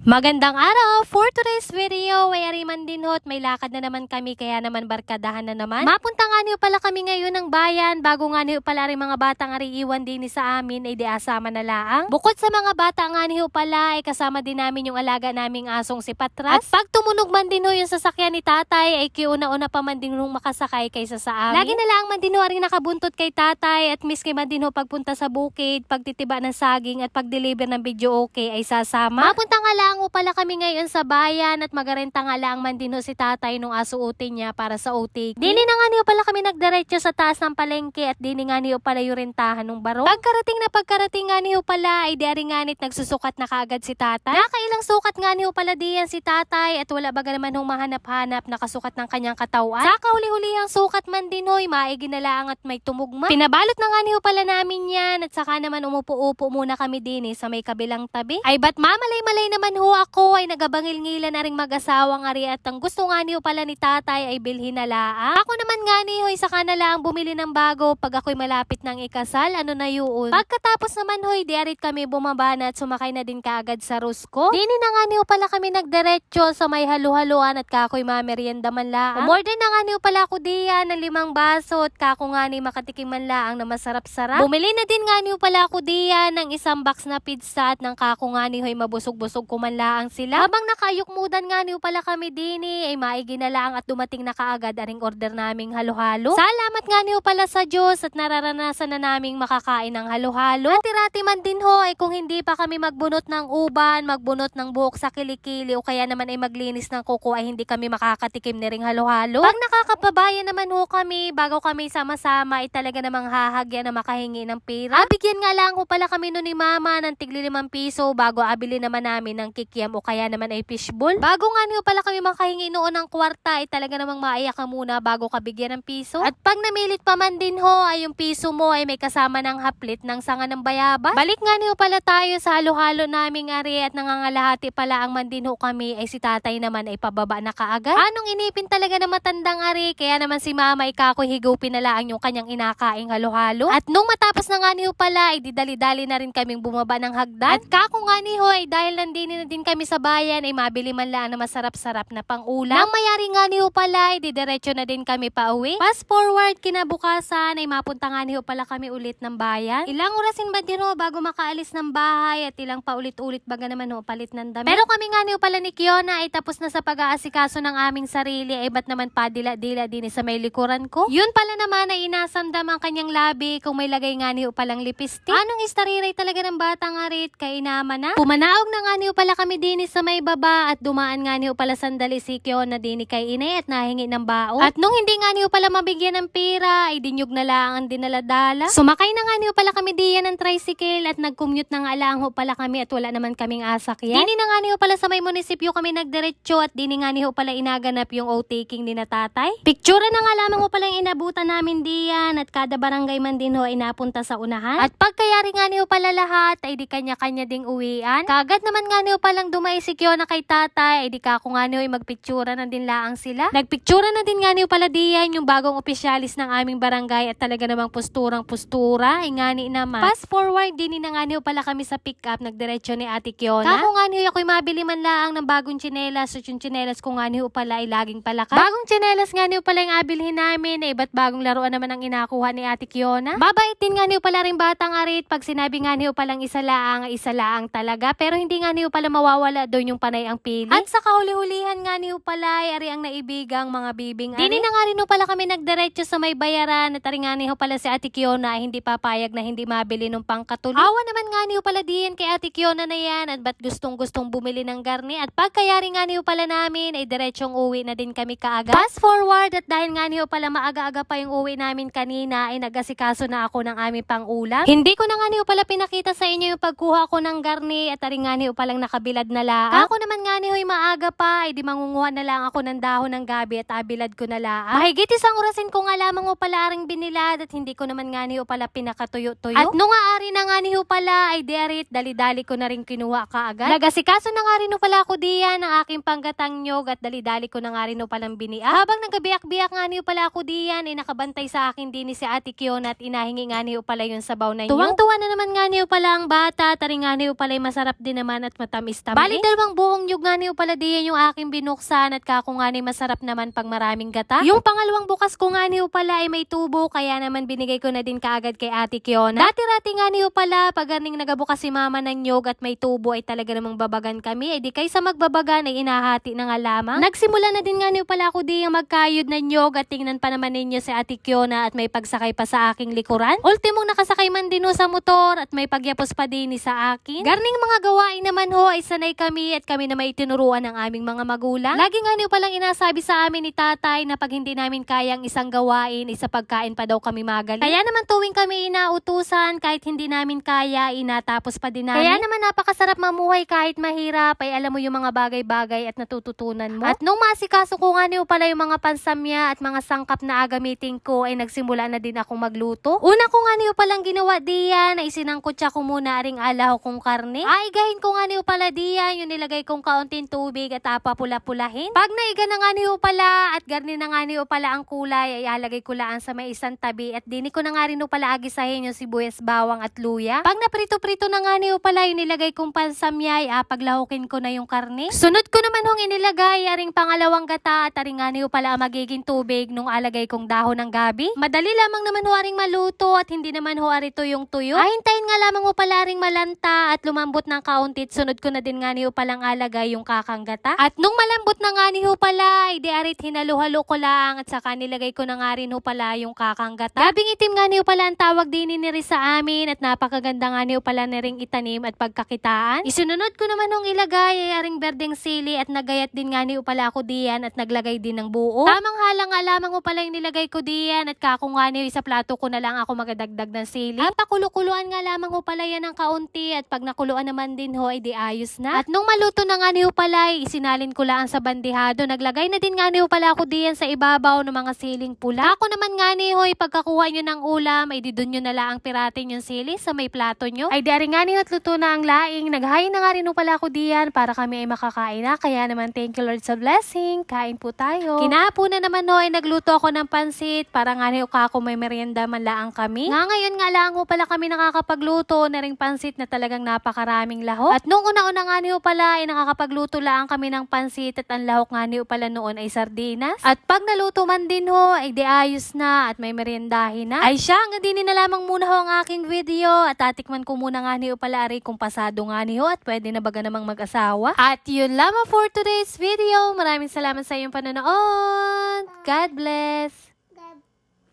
Magandang araw! For today's video, ay ariman din hot, may lakad na naman kami kaya naman barkadahan na naman. Mapunta nga niyo pala kami ngayon ng bayan, bago nga niyo pala rin mga batang ariiwan din sa amin ay di asama na laang. Bukod sa mga bata nga niyo pala ay kasama din namin yung alaga naming asong si Patras. At pag tumunog man din ho yung sasakyan ni tatay ay kiuna-una pa man din nung makasakay kaysa sa amin. Lagi na lang man din ho rin nakabuntot kay tatay at miski man din ho pagpunta sa bukid, pagtitiba ng saging at pag-deliver ng video okay ay sasama. Mapunta nga lang pala kami ngayon sa bayan at magarenta nga lang man din ho si tatay nung asuotin niya para sa OT. Dini na nga niyo pala kami nagdiretso sa taas ng palengke at dini nga niyo pala yung rentahan ng baro. Pagkarating nga niyo pala ay diari nga nit nagsusukat na kaagad si tatay. Nakailang sukat nga niyo pala diyan si tatay at wala baga naman hong mahanap-hanap nakasukat ng kanyang katawan. Sa kahuli-huli ang sukat man din ho'y maigi na lang at may tumugma. Pinabalot na nga niyo pala namin yan at saka naman umupo-upo muna kami dini sa may kabilang tabi. Ay ba't mamalay-malay naman ho ako ay nagabangil-ngila na ring mag-asawang ari at ang gusto nga niyo pala ni tatay ay bilhin na laang. Ako naman nga niyo ay saka na lang bumili ng bago pag ako'y malapit ng ikasal, ano na yun. Pagkatapos naman ho'y diarit kami bumaba na at sumakay na din kaagad sa Rusco. Dini na nga niyo pala kami nagdiretso sa may halu-haluan at kako'y mamerienda man laang. Umorder na nga niyo pala ako diyan ng 5 baso at kako nga ni makatikim man laang na masarap-sarap. Bumili na din nga niyo pala ako diyan ng 1 box na pizza at ng kako nga niyo ay mabusog-busog kuman laang sila. Habang nakayukmudan nga niyo pala kami dini ay maigi na lang at dumating na kaagad aring order naming halo-halo. Salamat nga niyo pala sa Diyos at nararanasan na naming makakain ng halo-halo. At tirati man din ho ay kung hindi pa kami magbunot ng uban, magbunot ng buhok sa kilikili o kaya naman ay maglinis ng kuko ay hindi kami makakatikim ni ring halo-halo. Pag nakakapabayan naman ho kami bago kami sama-sama ay talaga namang hahagyan na makahingi ng pera. Bigyan nga lang ho pala kami nun ni mama ng tigli 5 piso bago abili naman namin ng kikiam o kaya naman ay fishball. Bago nga niyo pala kami makahingi noon ng kwarta ay talaga namang maiyak ka muna bago ka bigyan ng piso. At pag namilit pa man din ho ay yung piso mo ay may kasama ng haplit ng sanga ng bayabas. Balik nga niyo pala tayo sa halo-halo naming ari at nangangalahati pala ang man din ho kami ay si tatay naman ay pababa na kaagad. Anong inipin talaga na matandang ari kaya naman si mama ay kakoy higupin na lang yung kanyang inakaing halo-halo. At nung matapos na nga niyo pala ay didali-dali na rin kaming bumaba ng hagdan. At kako nga niyo ay dahil nandini na din kami sa bayan ay mabili man lang na masarap-sarap na pang-ulam. Nang mayari nga niyo pala ay didiretso na din kami pa uwi. Fast forward kinabukasan ay mapunta nga niyo pala kami ulit ng bayan. Ilang orasin ba din ho bago makaalis ng bahay at ilang paulit-ulit baga naman ho palit ng damit. Pero kami nga niyo pala ni Kiona ay tapos na sa pag-aasikaso ng aming sarili ay ba't naman padila-dila din sa may likuran ko. Yun pala naman ay inasamdam ang kanyang labi kung may lagay nga niyo palang lipstick. Anong istariray talaga ng batang arit kay inama na. Pumanaog na nga niyo pala kami din sa may baba at dumaan nga niyo pala sandali si Kiona din kay inay at nahingi ng baon. At nung hindi nga niyo pala mabigyan ng pera ay dinyog na lang ang dinaladala. Sumakay na nga niyo pala kami diyan ng tricycle at nag-commute na nga lang ho pala kami at wala naman kaming asakyan. Dini na nga niyo pala sa may munisipyo kami nagdiretso at dini nga niyo pala inaganap yung o-taking ni na tatay. Picture na nga lamang ho pala yung inabutan namin diyan at kada barangay man din ho ay napunta sa unahan. At pagkayari nga niyo pala lahat ay di kanya-kanya ding uwian. Kagad naman nga niyo palang dumay si Kiona kay tatay ay di kako nga niyo ay magpictura na din laang sila. Nagpictura na din nga niyo pala diyan yung bagong opisyalis ng aming barangay at talaga namang posturang-postura ay ngani naman. Fast forward din na nga niyo pala kami sa pick up nagdiretso ni Ate Kiona. Kako nga niyo ako'y mabili man laang ng bagong tsinelas at yung tsinelas ko nga niyo pala ay laging palaka. Bagong tsinelas nga niyo pala yung abilhin namin ay ba't bagong laruan naman ang inakuha ni Ate Kiona. Babait din nga niyo pala rin batang arit pag sinabi nga niyo palang isa laang talaga pero hindi nga niyo pala mawawala doon yung panay ang pili. At sa kahuli-hulihan nga niyo pala ay ari ang naibigang mga bibing ari. Dini na nga rin pala kami nagdiretso sa may bayaran at ari nga niyo pala si Ate Kiona ay hindi papayag na hindi mabili ng pangkatuli. Awa naman nga niyo pala diyan kay Ate Kiona na yan at ba't gustong-gustong bumili ng garni at pagkayari nga niyo pala namin ay diretsong uwi na din kami kaagad. Fast forward at dahil nga niyo pala maaga-aga pa yung uwi namin kanina ay nag-asikaso na ako ng aming pang-ulam. Hindi ko na nga niyo pala pinakita sa inyo yung pagkuha ko ng garni at ari nga niyo palang nakabilad na lang. Ako naman nga niyo maaga pa ay di mangunguha na lang ako ng dahon ng gabi at abilad ko na lang. Mahigit 1 orasin ko nga lamang o pala aring binilad at hindi ko naman nga niyo pala pinakatuyo-tuyo. At nung aari na nga niyo pala ay diarit dali-dali ko na rin kinuha kaagad. Nagasikaso na nga rin pala ako diyan ng aking panggatang nyog at dali-dali ko na nga rin palang binia. Habang nagabiyak-biyak nga niyo pala ako diyan ay nakabantay sa akin din si Ate Kiona at inahingi nga niyo pala yung sabaw na yun. Tuwang-tuwa na naman nga niyo pala ang bata at ari nga niyo pala masarap din naman at matamis tamis. Bali, dalawang buong nyug nga niyo pala diyan yung aking binuksan at kako nga ni masarap naman pag maraming gata. Yung pangalawang bukas ko nga niyo pala ay may tubo, kaya naman binigay ko na din kaagad kay Ate Kiona. Dati-rati nga niyo pala, pag ganing nagabukas si mama ng nyog at may tubo ay talaga namang babagan kami. Eh di kaysa magbabagan ay inahati na nga lamang. Nagsimula na din nga niyo pala ako di magkayod ng nyog at tingnan pa naman ninyo si Ate Kiona at may pagsakay pa sa aking likuran. Ultimong nakasakay man din ho sa motor at may pagyapos pa din sa akin. Garning mga gawain naman ho ay sanay kami at kami na may tinuruan ng aming mga magulang. Lagi nga niyo palang inasabi sa amin ni tatay na pag hindi namin kayang isang gawain, isa pagkain pa daw kami magaling. Kaya naman tuwing kami inautusan, kahit hindi namin kaya, inatapos pa din namin. Kaya naman napakasarap mamuhay kahit mahirap, ay alam mo yung mga bagay-bagay at natututunan mo. At nung masikaso ko nga niyo pala yung mga pansamya at mga sangkap na agamitin ko, ay nagsimula na din akong magluto. Una ko nga niyo palang ginawa diyan, ay sinangkutsa ko muna ring alaw kong karne. Aigahin ko nga niyo pala diyan, yung nilagay kong kaunting tubig at pula-pulahin. Pag naiga na nga niyo pala at garni na nga niyo pala ang kulay, ay alagay ko laan sa may isang tabi at dini ko na nga rin pala agisahin yung sibuyas, bawang at luya. Pag naprito-prito na nga niyo pala yung nilagay kong pansamyay, paglahukin ko na yung karne. Sunod ko naman hong inilagay aring pangalawang gata at aring nga niyo pala magiging tubig nung alagay kong dahon ng gabi. Madali lamang naman ho aring maluto at hindi naman ho arito yung tuyo. Hintayin nga lamang ho pala aring malanta at lumambot ng kaunti. Sunod ko na din nga niyo palang alagay yung kakang gata. At nung malambot na nga niyo pala, ay di arit hinalo-halo ko lang at saka nilagay ko na nga rin ho pala yung kakang gata. Gabing itim nga niyo pala ang tawag din ni sa amin at napakaganda nga niyo pala na ring itanim at pagkakitaan. Isunod ko naman hong ilagay ay aring berdeng sili at nagayat din nga niyo pala ako diyan at naglagay din ng buo. Tamang halang nga lamang ho pala yung nilagay ko diyan at kako nga niyo sa plato ko na lang ako magadagdag ng sili. At pakuluan nga lamang ho pala yan ng kaunti at pag nakuluan naman din ho ay di ayos na. At nung maluto na nga niyo pala ay isinalin ko lang sa bandihado. Naglagay na din nga niyo pala ako diyan sa ibabaw ng mga siling pula. Ako naman nga niyo ay pagkakuha nyo ng ulam ay di dun nyo na lang piratin yung sili sa may plato nyo. Ay di aring nga niyo at luto na ang laing. Naghain na nga rin ho pala ako diyan para kami ay makakain na. Kaya naman thank you Lord sa blessing. Kain po tayo. Kinahaponan naman ho ay nagluto ako ng pansit para nga niyo kako may merienda man laang kami. Nga ngayon nga lang ho pala kami nakakapagluto na ring pansit na talagang napakaraming lahok. At nung una-una nga niyo pala ay nakakapagluto lang kami ng pansit at ang lahok nga niyo pala noon ay sardinas. At pag naluto man din ho ay di ayos na at may meriendahin na. Ay siya, hanggang din na lamang muna ho ang aking video at tatikman ko muna nga niyo pala ari kung pasado nga niyo at pwede na baga namang mag-asawa. At yun lamang for today's video. Maraming salamat sa iyong panonood. God bless. God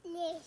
bless.